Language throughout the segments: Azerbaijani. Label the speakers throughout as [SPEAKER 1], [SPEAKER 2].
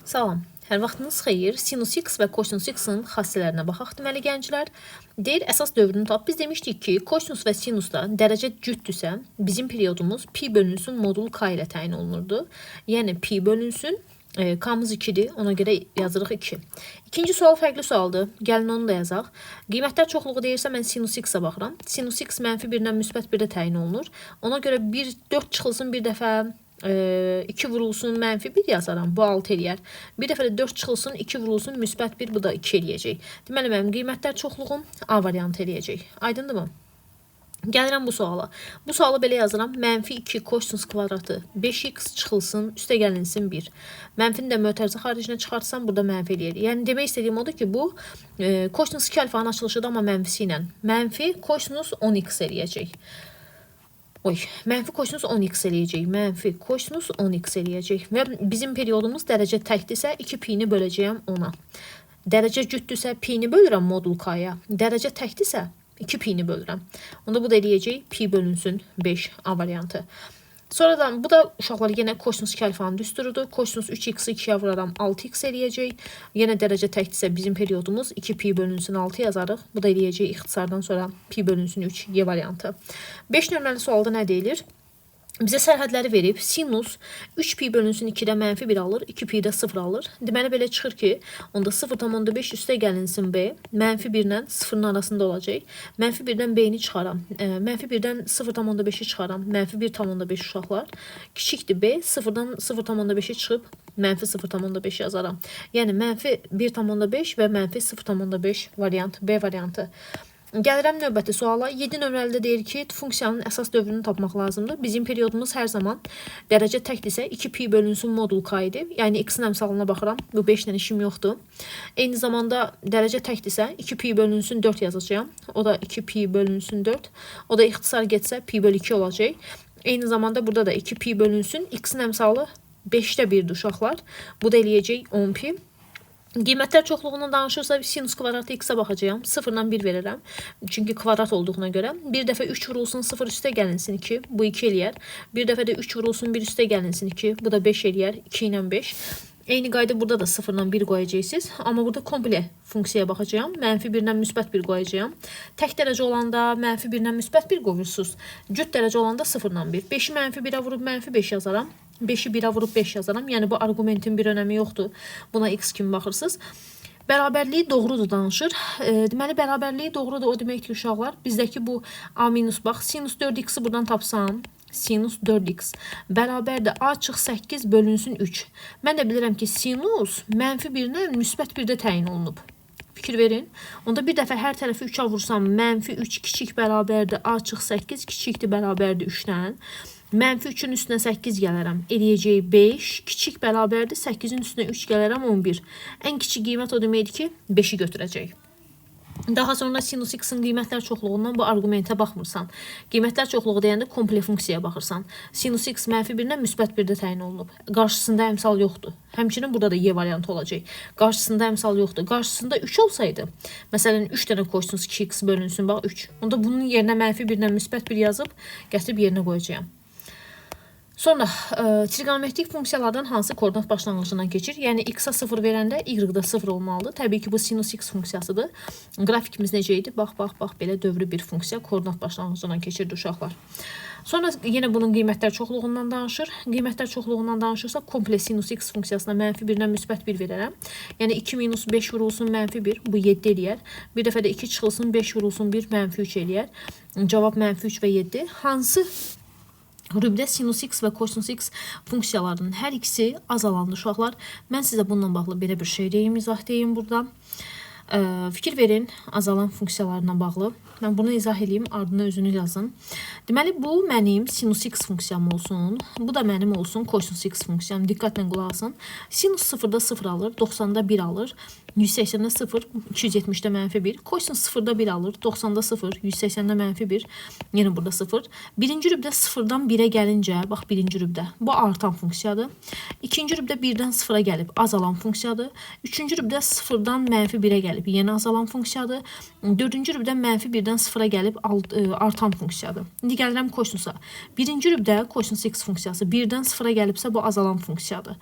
[SPEAKER 1] Salam, hər vaxtınız xeyir. Sinus x və kosinus x-in xassələrinə baxaq deməli gənclər. Deyir, əsas dövrünü tap. Biz demişdik ki, kosinus və sinusda dərəcə cütdürsə, bizim periodumuz pi bölünsün modul k ilə təyin olunurdu. Yəni pi bölünsün, k-mız 2-dir, ona görə yazırıq 2. İkinci sual fərqli sualdır. Gəlin onu da yazaq. Qiymətlər çoxluğu deyirsə, mən sinus x-ə baxıram. Sinus x mənfi 1-dən müsbət 1-də təyin olunur. Ona görə 4 çıxılsın bir dəfə, 2 vurulsun mənfi 1 yazaram, bu 6 eləyər. Bir dəfə də 4 çıxılsın, 2 vurulsun müsbət 1, bu da 2 eləyəcək. Deməli, mənim qiymətlər çoxluğum A variantı eləyəcək. Aydındır mı? Gəlirəm bu suala. Bu sualı belə yazıram. Mənfi 2 kosinus kvadratı 5x çıxılsın, üstə gəlinsin 1. Mənfini də mötərizə xaricinə çıxartsam, burada mənfi eləyir. Yəni, demək istədiyim odur ki, bu kosinus 2 alfanın açılışıdır, amma mənfisi ilə. Mənfi kosinus 10x eləyəcək. Mənfi kosinus 10x eləyəcək. Mənfi kosinus 10x eləyəcək. Və bizim periodumuz dərəcə təkdirsə 2 pi-ni böləcəyəm 10-a. Dərəcə cütdürsə pi-ni bölürəm modul k-ya. Dərəcə təkdirsə 2 pi-ni bölürəm. Onda bu da eləyəcək pi bölünsün 5 A variantı. Sonradan bu da uşaqlar yenə kosinus 2 alfanın düsturudur. Kosinus 3x-i 2-yə vuraram 6x eləyəcək. Yenə dərəcə təkdirsə bizim periodumuz 2 pi bölünsün 6 yazarıq. Bu da eləyəcək ixtisardan sonra pi bölünsün 3 Y variantı. 5 nömrəli sualda nə deyilir? Bizə sərhədləri verib, sinus 3 pi bölünsün 2-də mənfi 1 alır, 2 pi-də 0 alır. Deməli, belə çıxır ki, onda 0,5 üstə gəlinsin B, mənfi 1-lə 0-ın arasında olacaq. Mənfi 1-dən B-ni çıxaram, mənfi 1-dən 0,5-i çıxaram, mənfi 1,5 uşaqlar. Kiçikdir B, 0-dan 0,5-i çıxıb, mənfi 0,5 yazaram. Yəni, mənfi 1,5 və mənfi 0,5 variant, B variantı. Gəlirəm növbəti suala. 7 nömrəlidə deyir ki, funksiyanın əsas dövrünü tapmaq lazımdır. Bizim periodumuz hər zaman dərəcə təkdirsə 2 pi bölünsün modul k idi. Yəni, x-in əmsalına baxıram. Bu 5-lə işim yoxdur. Eyni zamanda dərəcə təkdirsə 2 pi bölünsün 4 yazacağım. O da 2 pi bölünsün 4. O da ixtisar getsə pi bölü 2 olacaq. Eyni zamanda burada da 2 pi bölünsün. X-in əmsalı 5-də 1-dir uşaqlar. Bu da eləyəcək 10 pi. Qiymətlər çoxluğundan danışırsa sinus kvadratı x-ə baxacağım. 0-dan 1 verirəm. Çünki kvadrat olduğuna görə. Bir dəfə 3 vurulsun 0 üstə gəlinsin 2. Bu 2 eləyər. Bir dəfə də 3 vurulsun 1 üstə gəlinsin 2. Bu da 5 eləyər. 2 ilə 5. Eyni qayda burada da 0-dan 1 qoyacaqsınız. Amma burada komple funksiyaya baxacağım. Mənfi 1-dən müsbət 1 qoyacağım. Tək dərəcə olanda mənfi 1-dən müsbət 1 qoyursunuz. Cüt dərəcə olanda 0-dan 1. 5-i mənfi 1-ə vurub mənfi 5 yazaram. 5-i 1-ə vurub 5 yazaram. Yəni, bu argumentin bir önəmi yoxdur. Buna x kimi baxırsınız. Bərabərliyi doğrudur danışır. Deməli, bərabərliyi doğrudur. O deməkdir ki, uşaqlar, bizdəki bu a minus bax, sinus 4x-i buradan tapsam, sinus 4x bərabərdir a çıx 8 bölünsün 3. Mən də bilirəm ki, sinus mənfi 1-lə müsbət 1-də təyin olunub. Fikir verin. Onda bir dəfə hər tərəfi 3-ə vursam, mənfi 3 kiçik bərabərdir a çıx 8 kiçikdir bərabərdir 3-dən. Mənfi 3-ün üstünə 8 gələrəm. Eləyəcək 5. Kiçik bərabərdir. 8-in üstünə 3 gələrəm 11. Ən kiçik qiymət o deməkdir ki, 5-i götürəcək. Daha sonra sinus x-in qiymətlər çoxluğundan bu argumentə baxmırsan. Qiymətlər çoxluğu deyəndə komple funksiyaya baxırsan. Sinus x mənfi 1-dən müsbət 1-də təyin olunub. Qarşısında əmsal yoxdur. Həmçinin burada da Y variantı olacaq. Qarşısında əmsal yoxdur. Qarşısında 3 olsaydı, məsələn 3 dənə kosinus 2x bölünsün, bax 3. Onda bunun yerinə mənfi 1-dən müsbət 1 yazıb, gətirib yerinə qoyacağım. Sonra trigonometrik funksiyalardan hansı koordinat başlanğıcından keçir? Yəni, x-a 0 verəndə y-da 0 olmalıdır. Təbii ki, bu sinus x funksiyasıdır. Qrafikimiz necə idi? Bax, belə dövrü bir funksiya koordinat başlanğıcından keçirdi uşaqlar. Sonra yenə bunun qiymətlər çoxluğundan danışır. Qiymətlər çoxluğundan danışırsa, komple sinus x funksiyasına mənfi 1-dən müsbət 1 verərəm. Yəni, 2 minus 5 vurulsun mənfi 1, bu 7 eləyər. Bir dəfə də 2 çıxılsın 5 vurulsun 1, mənfi 3 eləyər. Cavab mənfi 3 və 7. Hansı rübdə sinus x və kosinus x funksiyalarının hər ikisi azalandı uşaqlar. Mən sizə bununla bağlı belə bir şey deyim, izah deyim burada. Fikir verin azalan funksiyalarına bağlı. Mən bunu izah edeyim, ardına özünü yazın. Deməli, bu mənim sinus x funksiyam olsun. Bu da mənim olsun kosinus x funksiyam. Diqqətlə qulaq asın. Sinus 0-da 0 alır, 90-da 1 alır. 180-də 0, 270-də mənfi 1. Kosinus 0-da 1 alır, 90-da 0, 180-də mənfi 1. Yenə burada 0. Birinci rübdə 0-dan 1-ə gəlincə, bax birinci rübdə, bu artan funksiyadır. İkinci rübdə 1-dən 0-a gəlib azalan funksiyadır. Üçüncü rübdə 0-dan mənfi 1-ə gəlib yenə azalan funksiyadır. Dördüncü rübdə mənfi 1-dən 1-dən 0-a gəlib artan funksiyadır. İndi gəlirəm kosinusa. Birinci rübdə kosinus x funksiyası 1-dən 0-a gəlibsə bu azalan funksiyadır.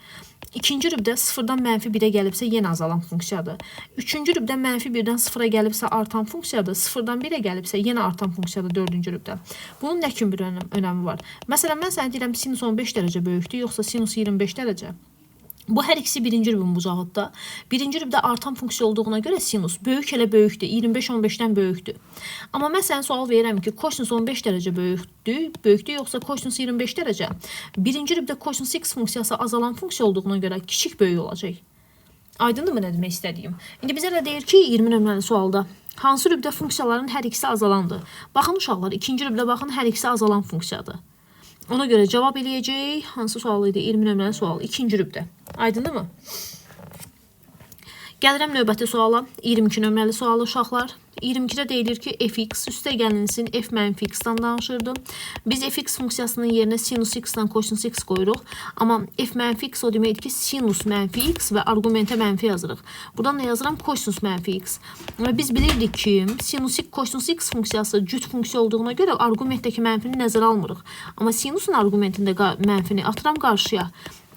[SPEAKER 1] İkinci rübdə 0-dan -1-ə gəlibsə yenə azalan funksiyadır. Üçüncü rübdə -1-dən 0-a gəlibsə artan funksiyadır. 0-dan 1-ə gəlibsə yenə artan funksiyadır dördüncü rübdə. Bunun nə kimi bir önəmi var? Məsələn, mən sənə deyirəm sinus 15 dərəcə böyükdür, yoxsa sinus 25 dərəcə. Bu hər ikisi birinci rübün bucağıdır. Birinci rübdə artan funksiya olduğuna görə sinus böyük elə böyükdür. 25 15-dən böyükdür. Amma mən sənə sual verirəm ki, kosinus 15 dərəcə böyükdür yoxsa kosinus 25 dərəcə? Birinci rübdə kosinus x funksiyası azalan funksiya olduğuna görə kiçik böyük olacaq. Aydındır mı nə demək istədiyim? İndi bizə də deyir ki, 20 nömrəli sualda hansı rübdə funksiyaların hər ikisi azalandır? Baxın uşaqlar, ikinci rübdə baxın hər ikisi azalan funksiyadır. Ona görə cavab eləyəcək. Hansı sual idi? 20 nömrəli sual. İkinci rübdə. Aydındır mı? Gəlirəm növbəti suala. 22 nömrəli sualı uşaqlar. 22-də deyilir ki, fx üstə gəlinsin f-x-dan danışırdı. Biz fx funksiyasının yerinə sinus x-dan kosinus x qoyuruq. Amma f-x o deməkdir ki, sinus -x və argumentə mənfi yazırıq. Buradan nə yazıram? Kosinus -x. Və biz bilirdik ki, sinus kosinus x funksiyası cüt funksiya olduğuna görə argumentdəki mənfini nəzərə almırıq. Amma sinusun argumentində mənfini atıram qarşıya.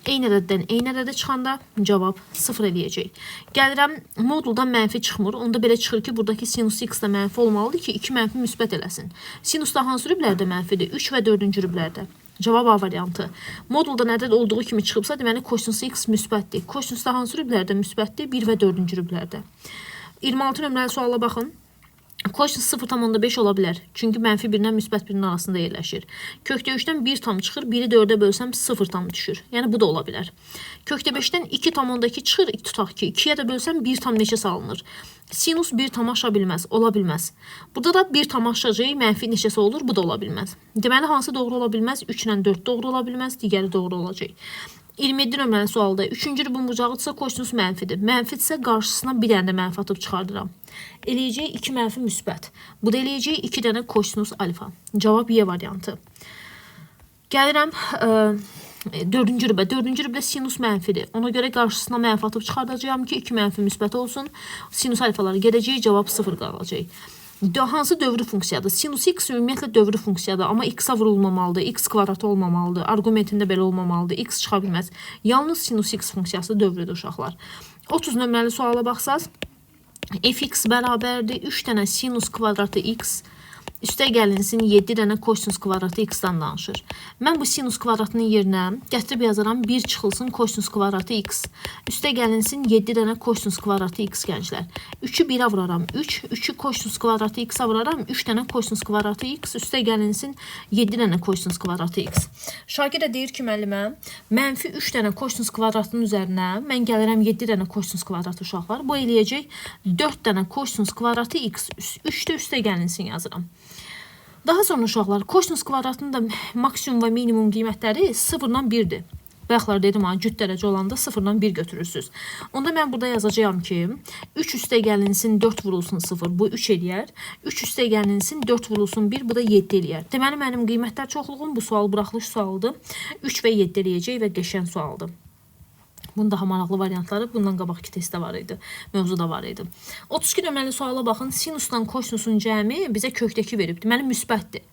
[SPEAKER 1] Eyni ədəddən eyni ədədə çıxanda cavab 0 eləyəcək. Gəlirəm, moduldan mənfi çıxmır. Onda belə çıxır ki, buradakı sinus x də mənfi olmalıdır ki, 2 mənfi müsbət eləsin. Sinusda hansı rüblərdə mənfidir? 3 və 4-cü rüblərdə. Cavab A variantı. Moduldan ədəd olduğu kimi çıxıbsa, deməli kosinus x müsbətdir. Kosinusda hansı rüblərdə müsbətdir? 1 və 4-cü rüblərdə. 26 nömrəli suala baxın. Kosinus 0,5 ola bilər. Çünki mənfi 1-dən müsbət 1-nin arasında yerləşir. Kökdə 3-dən 1 tam çıxır, 1-i 4-ə bölsəm 0 tam düşür. Yəni bu da ola bilər. Kökdə 5-dən 2 tam ondakı çıxır, tutaq ki, 2-yə də bölsəm 1 tam neçə salınır? Sinus 1 tam aşa bilməz, ola bilməz. Burada da 1 tam aşacaq, mənfi neçəsi olur, bu da ola bilməz. Deməli, hansı doğru ola bilməz? 3 ilə 4 doğru ola bilməz, digəri doğru olacaq. 27 nömrəli sualda 3-cü rübün bucağıdırsa kosinus mənfidir. Mənfidirsə qarşısına bir dənə də mənfi atıb çıxardıram. Eləyəcək 2 mənfi müsbət. Bu da eləyəcək 2 dənə kosinus alfa. Cavab Y variantı. Gəlirəm 4-cü rübə. 4-cü rübdə sinus mənfidir. Ona görə qarşısına mənfi atıb çıxardacağım ki 2 mənfi müsbət olsun. Sinus alfaları gedəcək, cavab 0 qalacaq. Hansı dövrü funksiyadır? Sinus x ümumiyyətlə dövrü funksiyadır, amma x-a vurulmamalıdır, x kvadratı olmamalıdır, argumentində belə olmamalıdır, x çıxa bilməz. Yalnız sinus x funksiyası dövrüdür uşaqlar. 30 nömrəli suala baxsaz, fx bərabərdir 3 dənə sinus kvadratı x üstə gəlinsin 7 dənə kosinus kvadratı x-dan danışır. Mən bu sinus kvadratının yerinə gətirib yazaram 1 çıxılsın kosinus kvadratı x. Üstə gəlinsin 7 dənə kosinus kvadratı x gənclər. 3-ü 1-ə vuraram 3, 3-ü kosinus kvadratı x-a vuraram 3 dənə kosinus kvadratı x. Üstə gəlinsin 7 dənə kosinus kvadratı x. Şagird də deyir ki, müəllimə, mənfi 3 dənə kosinus kvadratının üzərinə mən gəlirəm 7 dənə kosinus kvadratı uşaqlar. Bu eləyəcək 4 dənə kosinus kvadratı x. 3-də üstə gəlinsin yazıram. Daha sonra uşaqlar, kosinus kvadratının da maksimum və minimum qiymətləri 0-dan 1-dir. Bayaqlar dedim, cüt dərəcə olanda 0-dan 1 götürürsünüz. Onda mən burada yazacağım ki, 3 üstə gəlinsin 4 vurulsun 0, bu 3 eləyər. 3 üstə gəlinsin 4 vurulsun 1, bu da 7 eləyər. Deməli, mənim qiymətlər çoxluğum bu sual buraxılış sualdır. 3 və 7 eləyəcək və qəşəng sualdır. Bunun daha maraqlı variantları bundan qabaqki testdə var idi. Mövzuda var idi. 32 nömrəli suala baxın. Sinusdan kosinusun cəmi bizə kökdəki verib. Deməli, müsbətdir.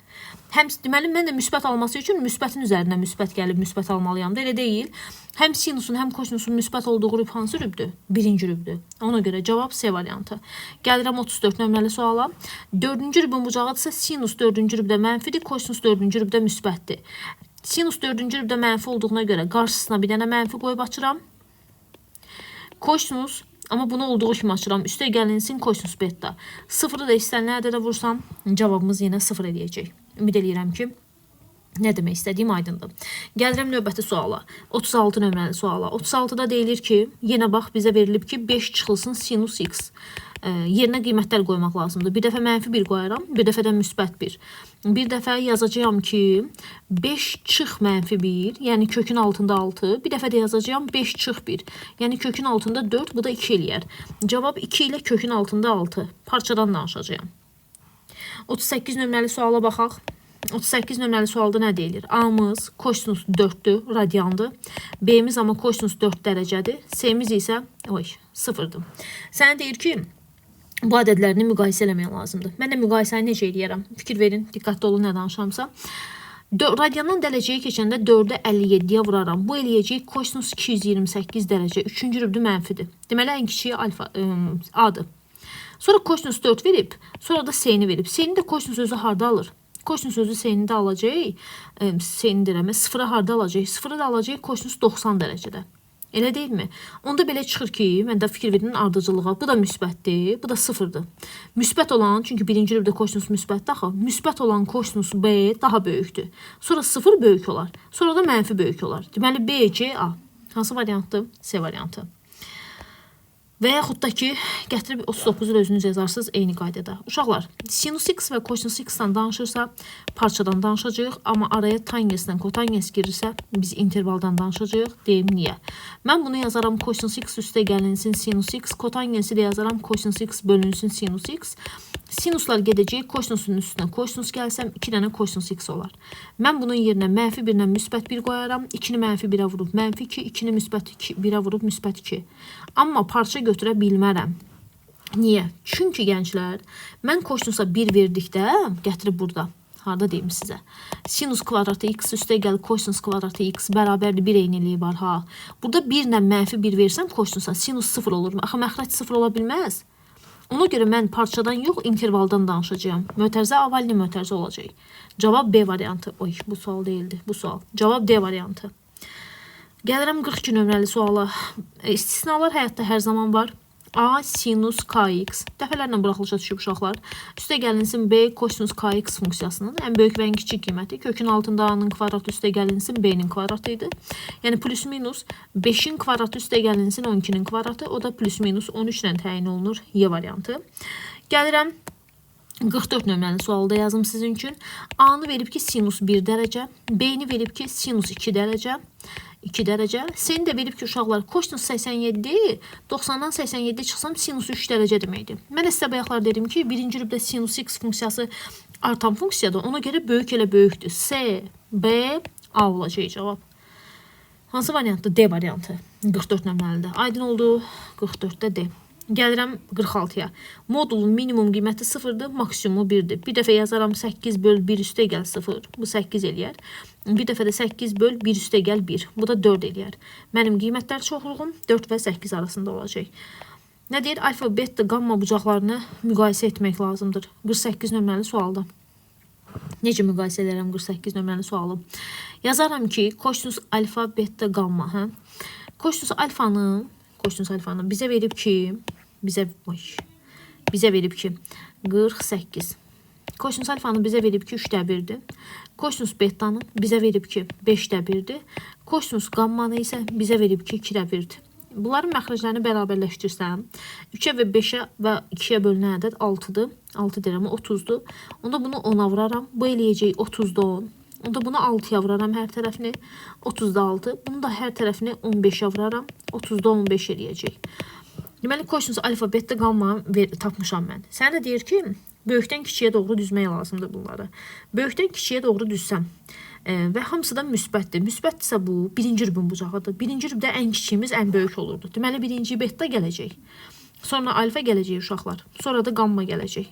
[SPEAKER 1] Deməli, mən də müsbət alması üçün müsbətin üzərinə müsbət gəlib müsbət almalıyam da, elə deyil. Həm sinusun, həm kosinusun müsbət olduğu rüb hansı rübdür? Birinci rübdür. Ona görə cavab C variantı. Gəlirəm 34 nömrəli suala. 4-cü rübün bucağıdırsa sinus 4-cü rübdə mənfidir, kosinus 4-cü rübdə müsbətdir. Sinus 4-cü rübdə mənfi olduğuna görə qarşısına bir dənə mənfi qoyub açıram. Kosinus, amma bunu olduğu kimi açıram. Üstə gəlinsin kosinus beta. 0-ı da istənilən ədədə vursam, cavabımız yenə 0 eləyəcək. Ümid eləyirəm ki, nə demək istədiyim aydındır. Gəlirəm növbəti suala. 36 nömrəli suala. 36-da deyilir ki, yenə bax bizə verilib ki, 5 çıxılsın sinus x. Yerinə qiymətlər qoymaq lazımdır. Bir dəfə mənfi 1 qoyaram, bir dəfə də müsbət 1. Bir dəfə yazacağam ki, 5 çıx mənfi 1, yəni kökün altında 6. Bir dəfə də yazacağam 5 çıx 1, yəni kökün altında 4, bu da 2 eləyər. Cavab 2 ilə kökün altında 6. Parçadan danışacağım. 38 nömrəli suala baxaq. 38 nömrəli sualda nə deyilir? A-mız kosinus 4-dür, radiandır. B-miz amma kosinus 4 dərəcədir. C-miz isə 0-dır. Sənə deyir ki, bu ədədlərini müqayisə eləmək lazımdır. Mən də müqayisəni necə eləyərəm? Fikir verin, diqqətli olun nə danışamsa. Radiandan dərəcəyə keçəndə 4-ə 57-yə vuraram. Bu eləyəcək kosinus 228 dərəcə. 3-cü rübdü mənfidir. Deməli, ən kiçiyi alfa A-dır. Sonra kosinus 4 verib, sonra da s-ni verib. S-ni də kosinus özü harda alır? Kosinus özü s-ni də alacaq. S-ni deyirəm, sıfıra harda alacaq? Sıfırı da alacaq kosinus 90 dərəcədə. Elə deyilmi? Onda belə çıxır ki, mən də fikir verin ardıcılığa. Bu da müsbətdir, bu da sıfırdır. Müsbət olan, çünki birinci rübdə kosinus müsbətdir axı, müsbət olan kosinus B daha böyükdür. Sonra sıfır böyük olar, sonra da mənfi böyük olar. Deməli, B, C, A. Hansı variantdır? C variantı. Və yaxud da ki, gətirib 39 il özünüz yazarsınız eyni qaydada. Uşaqlar, sinus x və kosinus x-dan danışırsa, parçadan danışacağıq, amma araya tangesdən kotanges girirsə, biz intervaldan danışacağıq. Deyim niyə? Mən bunu yazaram kosinus x üstə gəlinsin sinus x, kotangensi də yazaram kosinus x bölünsün sinus x. Sinuslar gedəcək, kosinusun üstünə kosinus gəlsəm, 2 dənə kosinus x olar. Mən bunun yerinə mənfi 1-lə müsbət 1 qoyaram, 2-ni mənfi 1-ə vurub mənfi 2, 2-ni müsbət 1-ə vurub müsbət 2. Amma parça götürə bilmərəm. Niyə? Çünki gənclər, mən kosinusa 1 verdikdə, gətirib burada, harada deyim sizə, sinus kvadratı x üstə gəl, kosinus kvadratı x bərabərdir, 1 eyniliyi var, ha. Burada 1-lə mənfi 1 versəm kosinusa, sinus 0 olur. Axı, məxrəc 0 ola bilməz. Ona görə mən parçadan yox, intervaldan danışacağım. Mötərizə avalli mötərizə olacaq. Cavab B variantı. Oy, bu sual deyildi. Bu sual. Cavab D variantı. Gəlirəm 42 nömrəli suala. İstisnalar həyatda hər zaman var. A sinus kx. Dəfələrlə buraxılışa düşüb uşaqlar. Üstə gəlinsin B kosinus kx funksiyasının ən böyük və ən kiçik qiyməti. Kökün altında A-nın kvadratı üstə gəlinsin B-nin kvadratı idi. Yəni plus minus 5-in kvadratı üstə gəlinsin 12-nin kvadratı. O da plus minus 13 ilə təyin olunur. Y variantı. Gəlirəm 44 nömrəli sualda yazım sizin üçün. A-nı verib ki sinus 1 dərəcə. B-ni verib ki sinus 2 dərəcə. 2 dərəcə. Seni də verib ki, uşaqlar, kosinus 87, 90-dan 87 çıxsam sinus 3 dərəcə deməkdir. Mən sizə bayaqlar dedim ki, birinci rübdə sinus x funksiyası artan funksiyadır. Ona görə böyük elə böyükdür. C, B, A olacaq cavab. Hansı variantdır? D variantı. 44 nömrəlidir. Aydın oldu. 44-də D. Gəlirəm 46-ya. Modulun minimum qiyməti 0-dır, maksimumu 1-dir. Bir dəfə yazaram 8 böl 1 üstə gəl 0. Bu 8 eləyər. Bir dəfə də 8 böl 1 üstə gəl 1. Bu da 4 eləyər. Mənim qiymətlər çoxluğum 4 və 8 arasında olacaq. Nə deyir? Alfa, beta, gamma bucaqlarını müqayisə etmək lazımdır. 48 nömrəli sualda. Necə müqayisə edərəm 48 nömrəli sualı? Yazaram ki, kosinus alfa, beta, gamma. Hə? Kosinus alfanı bizə verib ki, bizə verib ki 48. Kosinus alfanı bizə verib ki 3də 1-dir. Kosinus betanı bizə verib ki 5də 1-dir. Kosinus gammanı isə bizə verib ki 2də 1-dir. Bunların məxrəclərini bərabərləşdirsəm, 3-ə və 5-ə və 2-yə bölünən ədəd 6-dır. 6 deyirəm, 30-dur. Onda bunu 10-a vuraram. Bu eləyəcək 30-da 10. Onda bunu 6-ya vuraram hər tərəfini. 30-da 6. Bunu da hər tərəfini 15-ə vuraram. 30-da 15 eləyəcək. Deməli, kosinus alfa, beta, gamma tapmışam mən. Sənə də deyir ki, böyükdən kiçiyə doğru düzmək lazımdır bunları. Böyükdən kiçiyə doğru düzsəm və hamısı da müsbətdir. Müsbətdirsə bu, birinci rübün bucağıdır. Birinci rübdə ən kiçiyimiz ən böyük olurdu. Deməli, birinci beta gələcək. Sonra alfa gələcək uşaqlar. Sonra da gamma gələcək.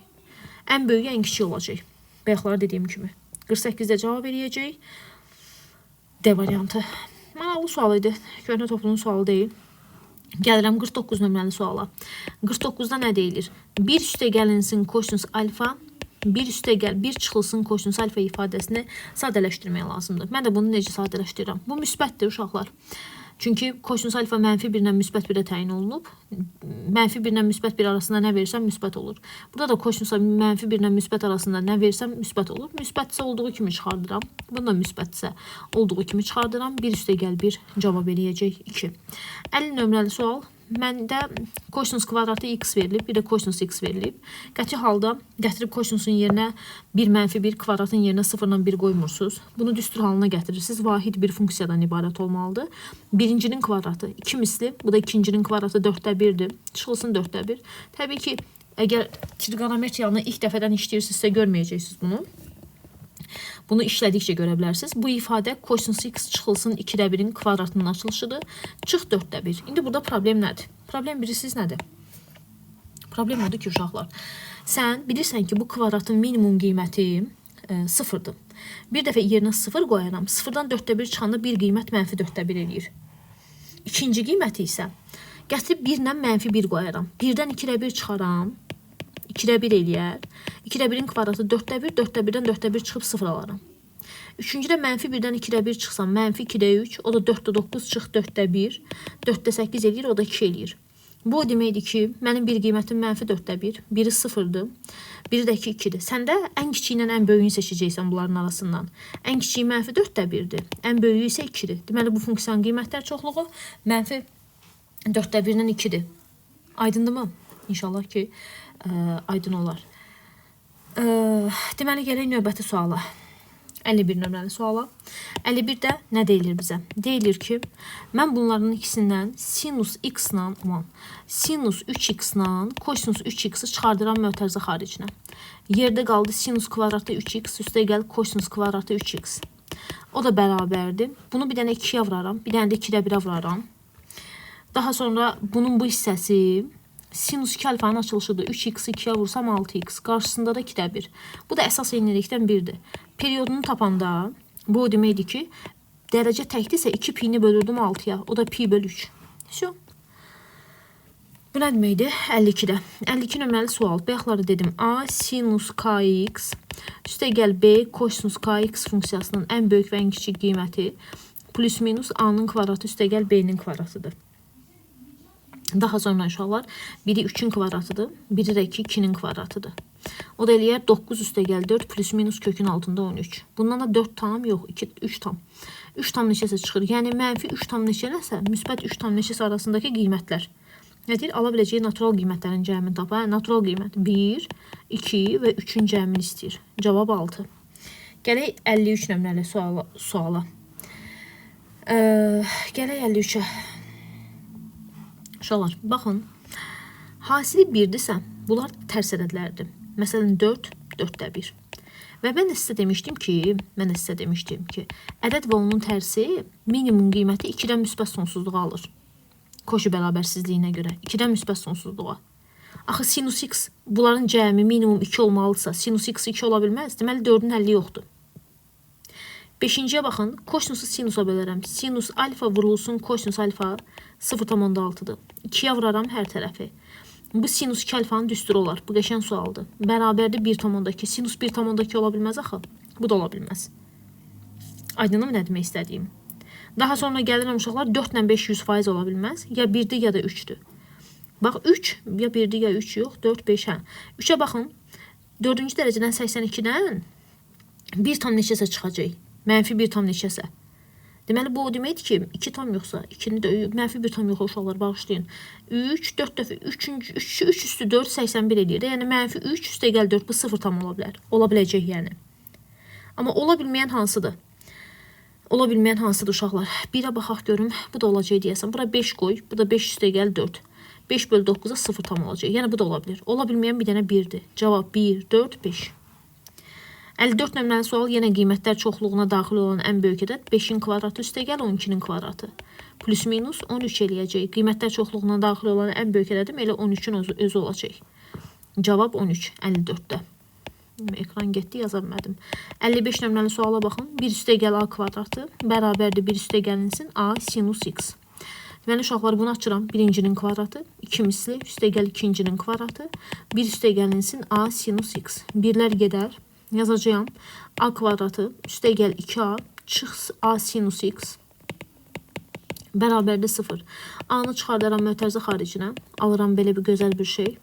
[SPEAKER 1] Ən böyük ən kiçik olacaq. Bayaqlar dediyim kimi. 48-də cavab verəcək. D variantı. Maraqlı sual idi. Köhnə toplunun sualı deyil. Gəlirəm 49 nömrəli suala. 49-da nə deyilir? 1 üstə gəlinsin kosinus alfa, 1 üstə gəl, 1 çıxılsın kosinus alfa ifadəsini sadələşdirmək lazımdır. Mən də bunu necə sadələşdirirəm? Bu müsbətdir uşaqlar. Çünki kosinus alfa mənfi 1-lə müsbət 1-ə təyin olunub. Mənfi 1-lə müsbət 1 arasında nə versəm müsbət olur. Burada da kosinusa mənfi 1-lə müsbət arasında nə versəm müsbət olur. Müsbətsə olduğu kimi çıxardıram. Bunu da müsbətsə olduğu kimi çıxardıram. 1 üstə gəl 1 cavab eləyəcək 2. 50 nömrəli sual. Məndə kosinus kvadratı x verilib, bir də kosinus x verilib. Qəti halda gətirib kosinusun yerinə 1 mənfi 1 kvadratın yerinə 0-la 1 qoymursunuz. Bunu düstur halına gətirirsiniz. Vahid bir funksiyadan ibarət olmalıdır. Birincinin kvadratı 2 misli, bu da ikincinin kvadratı 4də 1-dir. Çıxılsın 4də 1. Təbii ki, əgər trigonometriyanı ilk dəfədən işləyirsinizsə görməyəcəksiniz bunu. Bunu işlədikcə görə bilərsiniz. Bu ifadə kosinus x çıxılsın 2də 1-in kvadratının açılışıdır. Çıx 4də 1. İndi burada problem nədir? Problem bilirsiniz nədir? Problem odur ki uşaqlar, sən bilirsən ki, bu kvadratın minimum qiyməti sıfırdır. Bir dəfə yerinə sıfır qoyaram. Sıfırdan 4/1 çıxanda bir qiymət mənfi 4/1 eləyir. İkinci qiyməti isə gətirib 1 ilə mənfi 1 qoyaram. 1-dən 2/1 çıxaram. 2/1 eləyər. 2/1-in kvadratı 4/1, 4/1-dən 4/1 çıxıb 0 alaram. Üçüncüdə mənfi 1-dən 2/1 çıxsam, mənfi 2/3, o da 4/9 çıx 4/1, 4/8 eləyir, o da 2 eləyir. Bu o deməkdir ki, mənim bir qiymətim mənfi 4/1, biri 0-dır, biri də ki 2-dir. Sən də ən kiçiyi ilə ən böyüyünü seçəcəksən bunların arasından. Ən kiçiyi mənfi 4/1-dir, ən böyüyü isə 2-dir. Deməli, bu funksiyanın qiymətlər çoxluğu mənfi 4/1-dən 2-dir. Aydındırmı? İnşallah ki, aydın olar. Deməli, gələk növbəti suala. 51 nömrəli suala. 51-də nə deyilir bizə? Deyilir ki, mən bunların ikisindən sinus x-la, sinus 3x-la kosinus 3x-i çıxardıram mötərizə xaricinə. Yerdə qaldı sinus kvadratı 3x, üstə gəl kosinus kvadratı 3x. O da bərabərdir. Bunu bir dənə 2-yə vuraram, bir dənə də 2/1-ə vuraram. Daha sonra bunun bu hissəsi sinus 2 alfanın açılışıdır. 3x 2'ye vursam 6x. Qarşısında da 2/1. Bu da əsas eynilikdən 1'dir. Periyodunu tapanda bu o deməkdir ki, dərəcə təkdirsə 2 pi'ni bölürdüm 6'ya. O da pi bölü 3. Şu. Bu nə deməkdir? 52'də. 52 nömrəli sual. Bayaqları dedim. A sinus kx üstə gəl b kosinus kx funksiyasının ən böyük və ən kiçik qiyməti plus minus a'nın kvadratı üstə gəl b'nin kvadratıdır. Daha sonra inşallah biri 3'ün kvadratıdır, biri də 2'nin kvadratıdır. O da eləyər 9 üstə gəl 4 plus minus kökün altında 13. Bundan da 4 tam yox, 3 tam. 3 tam neçəsə çıxır. Yəni mənfi 3 tam neçəsə, müsbət 3 tam neçəsə arasındakı qiymətlər. Nə deyir? Ala biləcəyi natural qiymətlərin cəmini tapar. Natural qiymət 1, 2 və 3'ün cəmini istəyir. Cavab 6. Gələk 53 nömrəli suala. Gələk 53'ə. Uşaqlar, baxın, hasili 1'dirsə, bunlar tərs ədədlərdir. Məsələn, 4, 4/1. Və mən sizə demişdim ki, ədəd və onun tərsi minimum qiyməti 2-dən müsbət sonsuzluğa alır. Koşu bərabərsizliyinə görə 2-dən müsbət sonsuzluğa. Axı sinus x bunların cəmi minimum 2 olmalıdırsa, sinus x 2 ola bilməz. Deməli 4'ün həlli yoxdur. 5-ciyə baxın, kosinusu sinusa bölərəm. Sinus alfa vurulsun kosinus alfa 0,6'dır. 2'yə vuraram hər tərəfi. Bu sinus 2 alfanın düsturu olar. Bu qəşən sualdır. Bərabərdir 1,2. Sinus 1,2 ola bilməz axı. Bu da ola bilməz. Aydınmı nə demək istədiyim? Daha sonra gəlirəm uşaqlar 4 ilə 5 100% ola bilməz. Ya 1'dir ya da 3'dür. Bax 3 ya 1'dir ya 3 yox. 4, 5 hə. 3'ə baxın. 4-cü dərəcədən 82'dən 1 tam neçəsə çıxacaq. Mənfi 1 tam neçəsə. Deməli bu o deməkdir ki, 2 tam yoxsa, 2'ni də mənfi 1 tam yox uşaqlar bağışlayın. 3, 4 dəfə 3 üstü 4 81 edir. Yəni mənfi 3 üstə gəl 4 bu 0 tam ola bilər. Ola biləcək yəni. Amma ola bilməyən hansıdır? Ola bilməyən hansıdır uşaqlar? 1'ə baxaq görüm. Bu da olacaq deyəsən. Bura 5 qoy. Bu da 5 üstə gəl 4. 5 bölü 9'a 0 tam olacaq. Yəni bu da ola bilər. Ola bilməyən bir dənə 1'dir. Cavab 1, 4, 5. 54 nömrəli sual yenə qiymətlər çoxluğuna daxil olan ən böyük ədəd 5'in kvadratı üstə gəl 12'nin kvadratı. Plus minus 13 eləyəcək. Qiymətlər çoxluğuna daxil olan ən böyük ədədim elə 13'ün özü olacaq. Cavab 13, 54'də. Ekran getdi, yaza bilmədim. 55 nömrəli suala baxın. 1 üstə gəl a kvadratı bərabərdir 1 üstə gəlinsin a sinus x. Deməli uşaqlar bunu açıram. 1'incinin kvadratı, 2 misli üstə gəl 2'ncinin kvadratı, 1 üstə gəlinsin a sinus x. Birlər gedər. Yazacağım. A kvadratı üstə gəl 2a çıx a sinus x bərabərdir 0. A'nı çıxardaram mötərizə xaricinə. Alıram belə bir gözəl bir şey.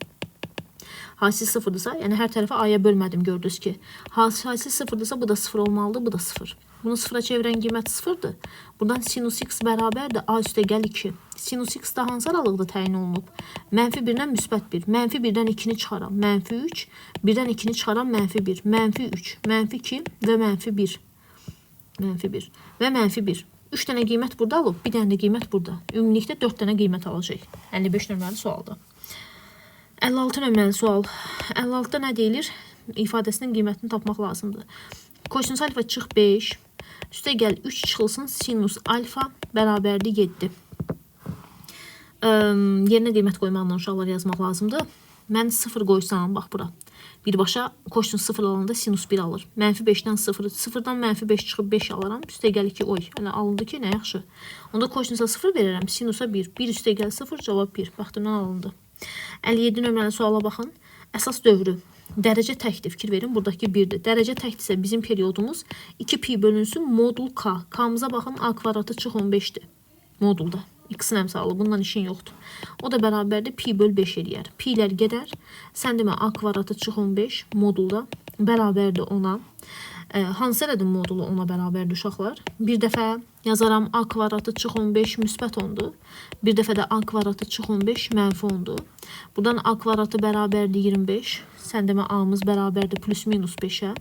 [SPEAKER 1] Hasil 0'dırsa, yəni hər tərəfə a'ya bölmədim gördünüz ki. Hasil 0'dırsa bu da 0 olmalıdır, bu da 0. Bunu 0'a çevirən qiymət 0'dır. Buradan sinus x bərabərdir a üstə gəl 2. Sinus x da hansı aralıqda təyin olunub? Mənfi 1'dən müsbət 1. Mənfi 1'dən 2'ni çıxaram. Mənfi 3. 1'dən 2'ni çıxaram. Mənfi 1. Mənfi 3. Mənfi 2 və mənfi 1. Mənfi 1 və mənfi 1. 3 dənə qiymət burada alıb, bir dənə də qiymət burada. Ümumilikdə 4 dənə qiymət alacaq. 55 nömrəli sualda. 56 nömrəli sual. 56'da nə deyilir? İfadəsinin qiymətini tapmaq lazımdır. Kosinus alfa çıx 5. Üstə gəl 3 çıxılsın sinus alfa bərabərdir 7. Yerinə qiymət qoymaqla uşaqlar yazmaq lazımdır. Mən 0 qoysam, bax bura. Birbaşa kosinus 0 alanda sinus 1 alır. -5-dən 0, 0-dan -5 çıxıb 5 alaram. Üstəgəl 2, oy, hələ alındı ki, nə yaxşı. Onda kosinusa 0 verərəm, sinusa 1. 1 üstəgəl 0, cavab 1. Baxdımdan alındı. 57 nömrəli suala baxın. Əsas dövrü. Dərəcə təkdir, fikir verin, buradakı 1-dir. Dərəcə təkdirsə bizim periodumuz 2pi bölünsün modul k. K-mıza baxın, a kvadratı çıx 15-dir. Modulda. X-in əmsalı, bundan işin yoxdur. O da bərabərdir, pi böl 5 eləyər. Pi'lər gedər. Sən demə, a kvadratı çıx 15 modulda bərabərdir 10-a. Hansı elədim modulu 10-a bərabərdir uşaqlar? Bir dəfə yazaram, a kvadratı çıx 15 müsbət 10-dur. Bir dəfə də a kvadratı çıx 15 mənfi 10-dur. Buradan a kvadratı bərabərdir 25. Sən demə, a-mız bərabərdir plus minus 5-ə.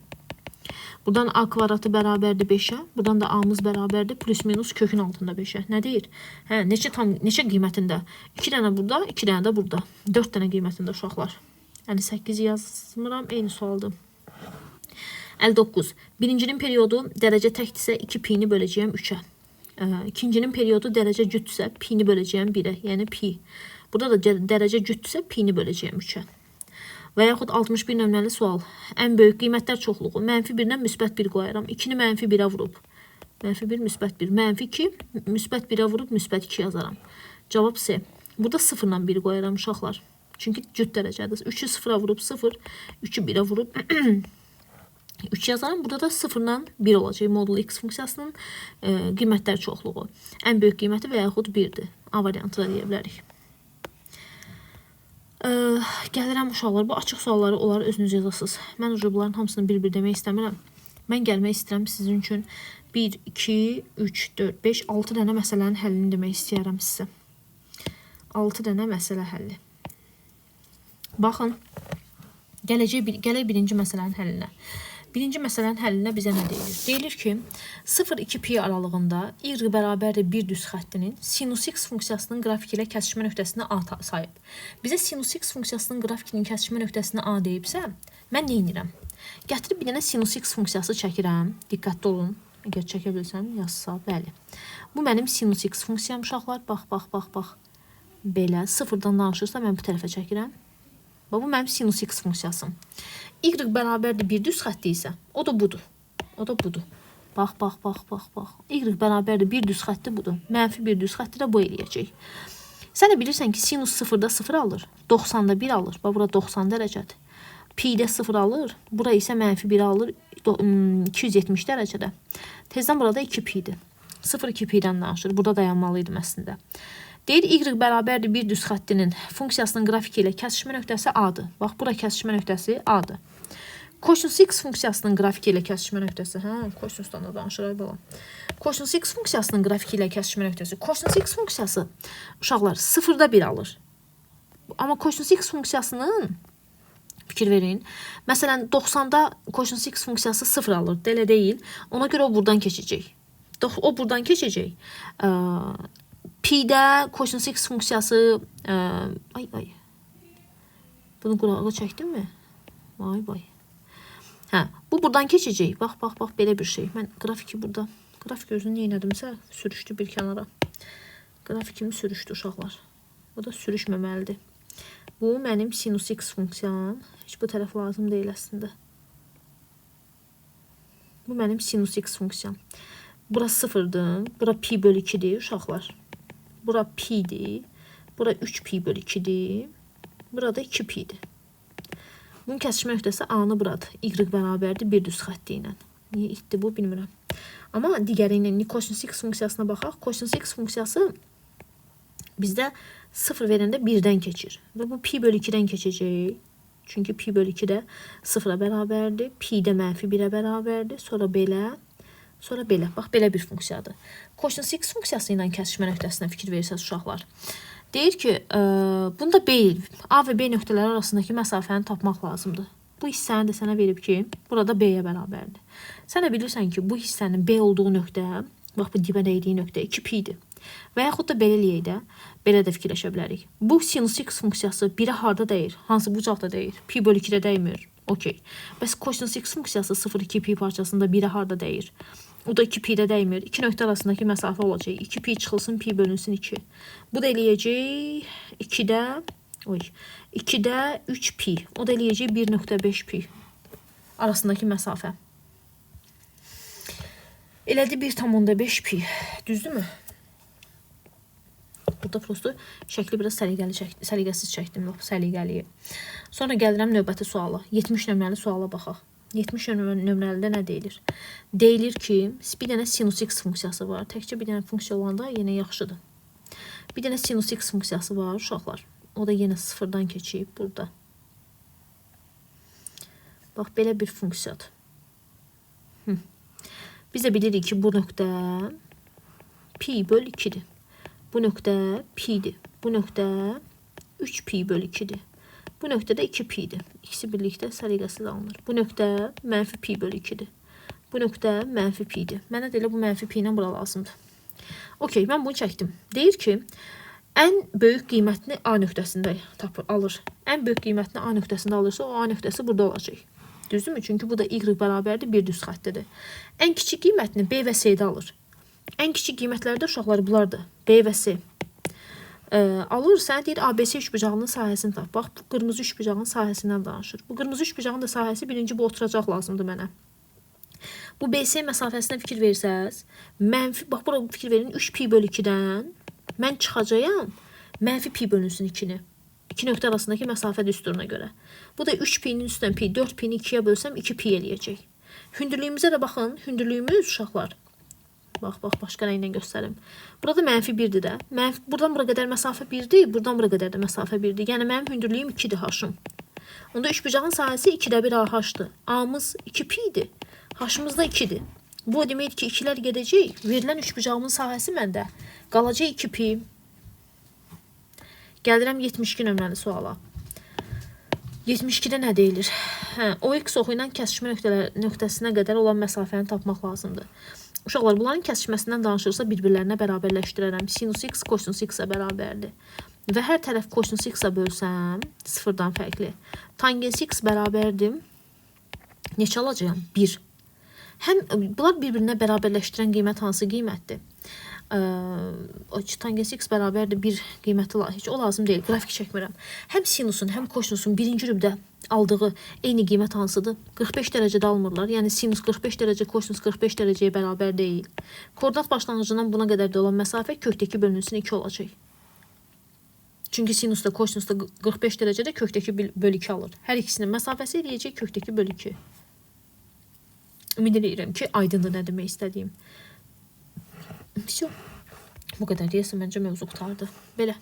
[SPEAKER 1] Buradan a kvadratı bərabərdir 5-ə. Buradan da a-mız bərabərdir plus minus kökün altında 5-ə. Nə deyir? Hə, neçə qiymətində? 2 dənə burada, 2 dənə də burada. 4 dənə qiymətində uşaqlar. Yəni 8 yazmıram, eyni sualdır. 59. Birincinin periodu dərəcə təkdirsə 2pi'ni böləcəyəm 3-ə. İkincinin periodu dərəcə cütdürsə pi'ni böləcəyəm 1-ə. Yəni pi. Burada da dərəcə cütdürsə pi'ni böləcəyəm 3-ə. Və yaxud 61 nömrəli sual. Ən böyük qiymətlər çoxluğu. -1-dən müsbət 1 qoyaram. 2-ni -1-ə vurub. -1, müsbət 1. -2, müsbət 1-ə vurub müsbət 2 yazaram. Cavab C. Burada 0-dan 1 qoyaram uşaqlar. Çünki cüt dərəcədir. 3-ü 0-a vurub 0, 3-ü 1-ə vurub 3 yazaram. Burada da 0-dan 1 olacaq. Modul x funksiyasının qiymətlər çoxluğu. Ən böyük qiyməti və yaxud 1-dir. A variantı da deyə bilərik. Gəlirəm uşaqlar, bu açıq sualları olar özünüz yazasınız. Mən bunların hamısını bir-bir demək istəmirəm. Mən gəlmək istəyirəm sizin üçün 1, 2, 3, 4, 5, 6 dənə məsələnin həllini demək istəyirəm sizə. 6 dənə məsələ həlli. Baxın, gələk birinci məsələnin həllinə. Birinci məsələnin həllinə bizə nə deyilir? Deyilir ki, 0-2 pi aralığında y bərabərdir 1 düz xəttinin sinus x funksiyasının qrafiki ilə kəsişmə nöqtəsini a sayıb. Bizə sinus x funksiyasının qrafikinin kəsişmə nöqtəsini a deyibsə, mən nə edirəm? Gətirib bir dənə sinus x funksiyası çəkirəm. Diqqətli olun. Əgər çəkə bilsəm, yazsa, bəli. Bu mənim sinus x funksiyam uşaqlar. Bax. Belə, 0-dan danışırsa mən bu tərəfə çəkirəm. Bu mənim sinus x funksiyasım. Y bərabərdir 1 düz xətti isə, o da budur. Bax. Y bərabərdir 1 düz xətti budur. -1 düz xətti də bu eləyəcək. Sən də bilirsən ki, sinus 0-da 0 alır, 90-da 1 alır. Bax, bura 90 dərəcədir. Pi-də 0 alır, bura isə -1 alır 270 dərəcədə. Tezdən burada 2 pi-dir. 0-2 pi-dən danışır. Burada dayanmalıydım əslində. Deyir, y bərabərdir 1 düz xəttinin funksiyasının qrafiki ilə kəsişmə nöqtəsi A-dır. Bax, bura kəsişmə nöqtəsi A-dır. Kosinus x funksiyasının qrafiki ilə kəsişmə nöqtəsi, kosinusdan da danışır, balam. Kosinus x funksiyasının qrafiki ilə kəsişmə nöqtəsi. Kosinus x funksiyası, uşaqlar, 0-da 1 alır. Amma kosinus x funksiyasının, fikir verin, məsələn, 90-da kosinus x funksiyası 0 alır, elə deyil. Ona görə o buradan keçəcək. O buradan keçəcək. Pi-də kosinus x funksiyası bunu qulağa çəkdim mi? Vay. Bu buradan keçəcək. Bax, belə bir şey. Mən qrafiki burada, qrafik özünü neynədimsə, sürüşdü bir kənara. Qrafikimi sürüşdü uşaqlar. O da sürüşməməlidir. Bu mənim sinus x funksiyam. Heç bu tərəf lazım deyil əslində. Bu mənim sinus x funksiyam. Bura 0-dır. Bura pi bölü 2-dir uşaqlar. Bura pi-dir. Bura 3 pi bölü 2-dir. Burada 2 pi-dir. Bunun kəsişmə nöqtəsi A-nı buradır. Y bərabərdir 1 düz xətti ilə. Niyə itdi bu, bilmirəm. Amma digəri ilə kosinus x funksiyasına baxaq. Kosinus x funksiyası bizdə 0 verəndə 1-dən keçir. Və bu pi bölü 2-dən keçəcək. Çünki pi bölü 2-də 0-a bərabərdir. Pi-də -1-ə bərabərdir. Sonra belə. Bax, belə bir funksiyadır. Kosinus x funksiyası ilə kəsişmə nöqtəsinə fikir verirsəz uşaqlar. Deyir ki, bunda A və B nöqtələri arasındakı məsafəni tapmaq lazımdır. Bu hissəni də sənə verib ki, burada B-yə bərabərdir. Sən də bilirsən ki, bu hissənin B olduğu nöqtə, bax bu dibə dəydiyi nöqtə 2 pi-dir. Və yaxud da belə eləyək də, belə də fikirləşə bilərik. Bu sinus x funksiyası 1-ə harda dəyir? Hansı bucaqda dəyir? Pi bölü 2-də dəymir. Okey. Bəs kosinus x funksiyası 0-2 pi parçasında 1-ə harda dəyir? O da 2 pi-də dəymir. 2 nöqtə arasındakı məsafə olacaq. 2 pi çıxılsın, pi bölünsün 2. Bu da eləyəcək 2-də, Oy. 2'də 3 pi. O da eləyəcək 1.5 pi. Arasındakı məsafə. Elədi 1,5 pi. Düzdürmü? Burada prosto şəkli biraz səliqəsiz çəkdim. Səliqəliyi. Sonra gəlirəm növbəti suala. 70 nömrəli suala baxaq. 70 nömrəlidə nə deyilir? Deyilir ki, bir dənə sinus x funksiyası var. Təkcə bir dənə funksiya olanda yenə yaxşıdır. Bir dənə sinus x funksiyası var uşaqlar. O da yenə sıfırdan keçib burada. Bax, belə bir funksiyadır. Biz də bilirik ki, bu nöqtə pi böl 2'dir. Bu nöqtə pi'dir. Bu nöqtə 3 pi böl 2'dir. Bu nöqtədə 2 pi'dir. İkisi birlikdə səliqəsiz alınır. Bu nöqtə mənfi pi böl 2'dir. Bu nöqtə mənfi pi'dir. Mənə də elə bu mənfi pi ilə bura lazımdır. Okey, mən bunu çəkdim. Deyir ki, ən böyük qiymətini A nöqtəsində alır. Ən böyük qiymətini A nöqtəsində alırsa, o A nöqtəsi burada olacaq. Düzdürmü? Çünki bu da y bərabərdir, bir düz xəttidir. Ən kiçik qiymətini B və C-də alır. Ən kiçik qiymətlərdə uşaqlar bunlardır. B və C. Alır, sənə deyir ABC üçbucağının sahəsini tap. Bax, bu qırmızı üçbucağın sahəsindən danışır. Bu qırmızı üçbucağın da sahəsi birinci bu oturacaq lazımdır mənə. Bu BC məsafəsinə fikir versəz, bax, bura fikir verin, 3 pi böl 2'dən mən çıxacağım mənfi pi bölünsün 2'ni. İki nöqtə arasındakı məsafə düsturuna görə. Bu da 3 pi'nin üstündən pi, 4 pi'ni 2'yə bölsəm 2 pi eləyəcək. Hündürlüyümüzə də baxın, hündürlüyümüz uşaqlar. Bax, başqa rənglə göstərim. Burada mənfi 1'dir də. Buradan bura qədər məsafə 1'dir, buradan bura qədər də məsafə 1'dir. Yəni mənim hündürlüyüm 2'dir haşım. Onda üçbucağın sahəsi 2'də 1 AH-dır. A'mız 2 pi'dir. Haşımız da 2'dir. Bu demək ki, 2'lər gedəcək. Verilən üçbucağımın sahəsi məndə qalacaq 2 pi. Gəlirəm 72 nömrəli suala. 72'də nə deyilir? OX oxu ilə kəsişmə nöqtəsinə qədər olan məsafəni tapmaq lazımdır. Uşaqlar, bunların kəsişməsindən danışırsa bir-birlərinə bərabərləşdirərəm. Sinus x kosinus x-ə bərabərdir. Və hər tərəf kosinus x-ə bölsəm, sıfırdan fərqli. Tangens x bərabərdir. Neçə alacağım? 1. Bunlar bir-birinə bərabərləşdirən qiymət hansı qiymətdir? Tangens x bərabərdir 1 qiyməti heç o lazım deyil. Qrafik çəkmirəm. Həm sinusun, həm kosinüsün birinci rübdə aldığı eyni qiymət hansıdır? 45 dərəcədə almırlar. Yəni sinus 45 dərəcə, kosinus 45 dərəcəyə bərabər deyil. Koordinat başlanğıcından buna qədər də olan məsafə kökdəki bölünsün 2 olacaq. Çünki sinus da kosinus da 45 dərəcədə kökdəki böl 2 alır. Hər ikisinin məsafəsi eləyəcək kökdəki böl 2. Ümid edirəm ki, aydındır nə demək istədiyim. Bu qədər deyəsən, məncə mövzu qutardı. Belə.